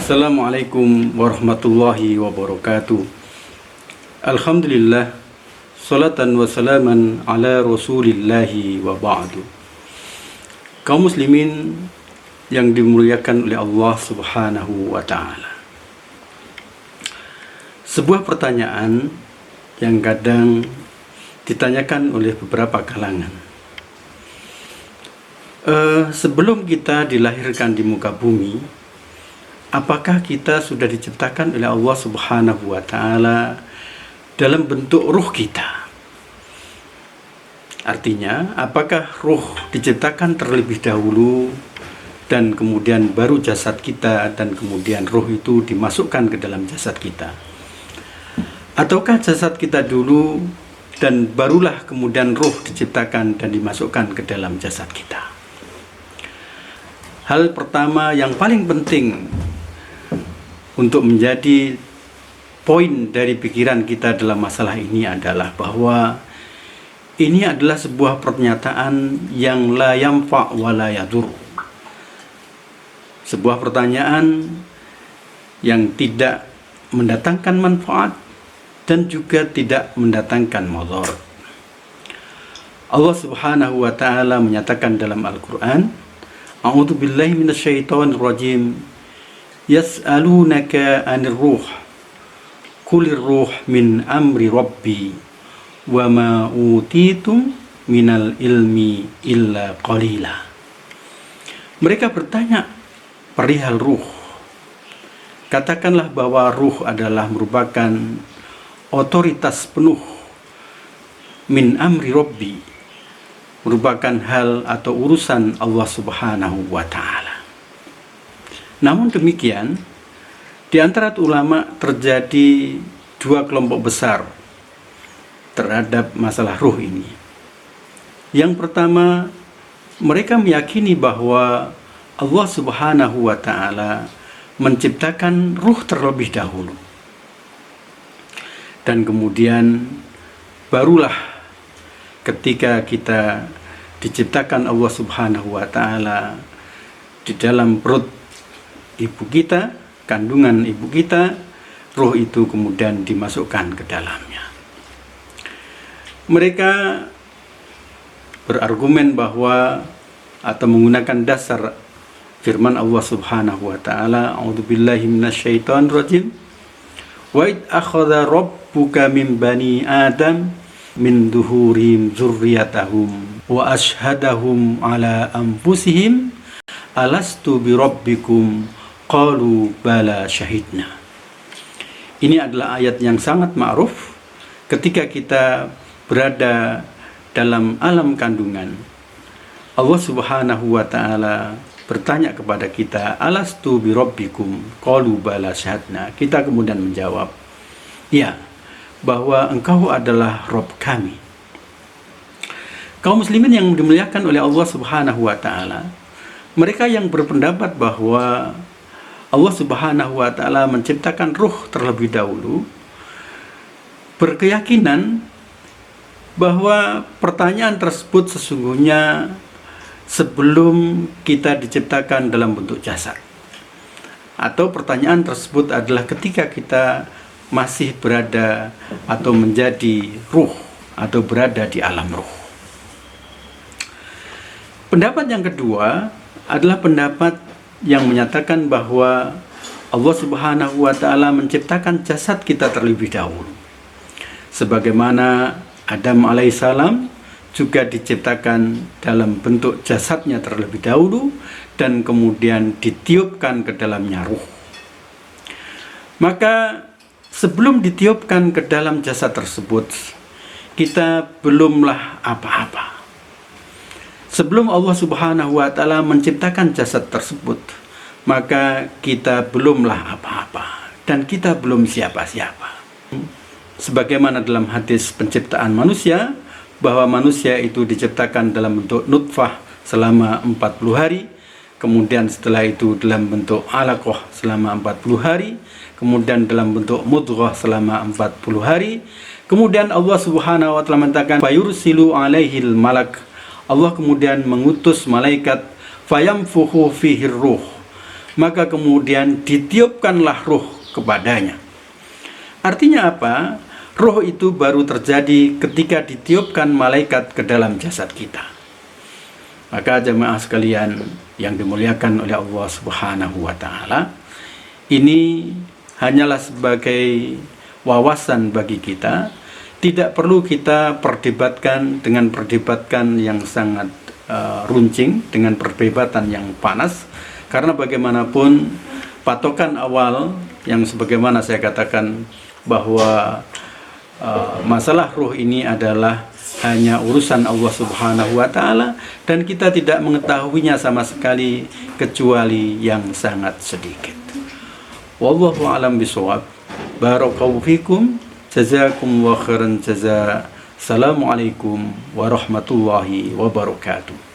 Assalamualaikum warahmatullahi wabarakatuh. Alhamdulillah, salatan wa salaman ala rasulillahi wa ba'du. Kaum muslimin yang dimuliakan oleh Allah subhanahu wa ta'ala, sebuah pertanyaan yang kadang ditanyakan oleh beberapa kalangan. Sebelum kita dilahirkan di muka bumi, apakah kita sudah diciptakan oleh Allah subhanahu wa ta'ala dalam bentuk ruh kita? Artinya, apakah ruh diciptakan terlebih dahulu dan kemudian baru jasad kita, dan kemudian ruh itu dimasukkan ke dalam jasad kita? Ataukah jasad kita dulu dan barulah kemudian ruh diciptakan dan dimasukkan ke dalam jasad kita? Hal pertama yang paling penting untuk menjadi poin dari pikiran kita dalam masalah ini adalah bahwa ini adalah sebuah pernyataan yang la yanfa' wa la yadur. Sebuah pertanyaan yang tidak mendatangkan manfaat dan juga tidak mendatangkan mudarat. Allah subhanahu wa ta'ala menyatakan dalam Al-Quran, A'udzu billahi minasyaitonir rajim, yas'alunaka 'anir ruh qulir ruh min amri rabbi wa ma utitum minal ilmi illa qalila. Mereka bertanya perihal ruh. Katakanlah bahwa ruh adalah merupakan otoritas penuh min amri rabbi, merupakan hal atau urusan Allah subhanahu wa ta'ala. Namun demikian, di antara ulama terjadi dua kelompok besar terhadap masalah ruh ini. Yang pertama, mereka meyakini bahwa Allah subhanahu wa ta'ala menciptakan ruh terlebih dahulu, dan kemudian barulah ketika kita diciptakan Allah subhanahu wa ta'ala di dalam perut ibu kita, kandungan ibu kita, ruh itu kemudian dimasukkan ke dalamnya. Mereka berargumen bahwa atau menggunakan dasar firman Allah subhanahu wa ta'ala, A'udzu billahi minasyaitonir rajim, wa id akhadha rabbuka min bani adam min duhurim dzurriyyatahum wa ashhadahum ala anfusihim alastu bi rabbikum qalu bala syahidna. Ini adalah ayat yang sangat ma'ruf ketika kita berada dalam alam kandungan. Allah subhanahu wa ta'ala bertanya kepada kita, alastu bi rabbikum qalu bala syahidna. Kita kemudian menjawab, ya, bahwa engkau adalah Rabb kami. Kaum muslimin yang dimuliakan oleh Allah subhanahu wa ta'ala, mereka yang berpendapat bahwa Allah subhanahu wa ta'ala menciptakan ruh terlebih dahulu, berkeyakinan bahwa pertanyaan tersebut sesungguhnya sebelum kita diciptakan dalam bentuk jasad, atau pertanyaan tersebut adalah ketika kita masih berada atau menjadi ruh atau berada di alam ruh. Pendapat yang kedua adalah pendapat yang menyatakan bahwa Allah subhanahu wa ta'ala menciptakan jasad kita terlebih dahulu, sebagaimana Adam alaihissalam juga diciptakan dalam bentuk jasadnya terlebih dahulu dan kemudian ditiupkan ke dalamnya ruh. Maka sebelum ditiupkan ke dalam jasad tersebut, kita belumlah apa-apa. Sebelum Allah subhanahu wa ta'ala menciptakan jasad tersebut, maka kita belumlah apa-apa dan kita belum siapa-siapa. Sebagaimana dalam hadis penciptaan manusia, bahwa manusia itu diciptakan dalam bentuk nutfah selama 40 hari, kemudian setelah itu dalam bentuk alaqah selama 40 hari, kemudian dalam bentuk mudghah selama 40 hari, kemudian Allah subhanahu wa ta'ala mengatakan fayursilu alaihil malak, Allah kemudian mengutus malaikat fayamfuhu fihi ruh, maka kemudian ditiupkanlah ruh kepadanya. Artinya apa? Ruh itu baru terjadi ketika ditiupkan malaikat ke dalam jasad kita. Maka jemaah sekalian yang dimuliakan oleh Allah Subhanahu wa taala, ini hanyalah sebagai wawasan bagi kita. Tidak perlu kita perdebatkan dengan perdebatan yang sangat runcing, dengan perdebatan yang panas, karena bagaimanapun patokan awal yang sebagaimana saya katakan bahwa masalah ruh ini adalah hanya urusan Allah Subhanahu wa taala, dan kita tidak mengetahuinya sama sekali kecuali yang sangat sedikit. Wallahu a'lam bishawab. Barakallahu fikum. Jazakumullahu khairan jazaa. Assalamualaikum warahmatullahi wabarakatuh.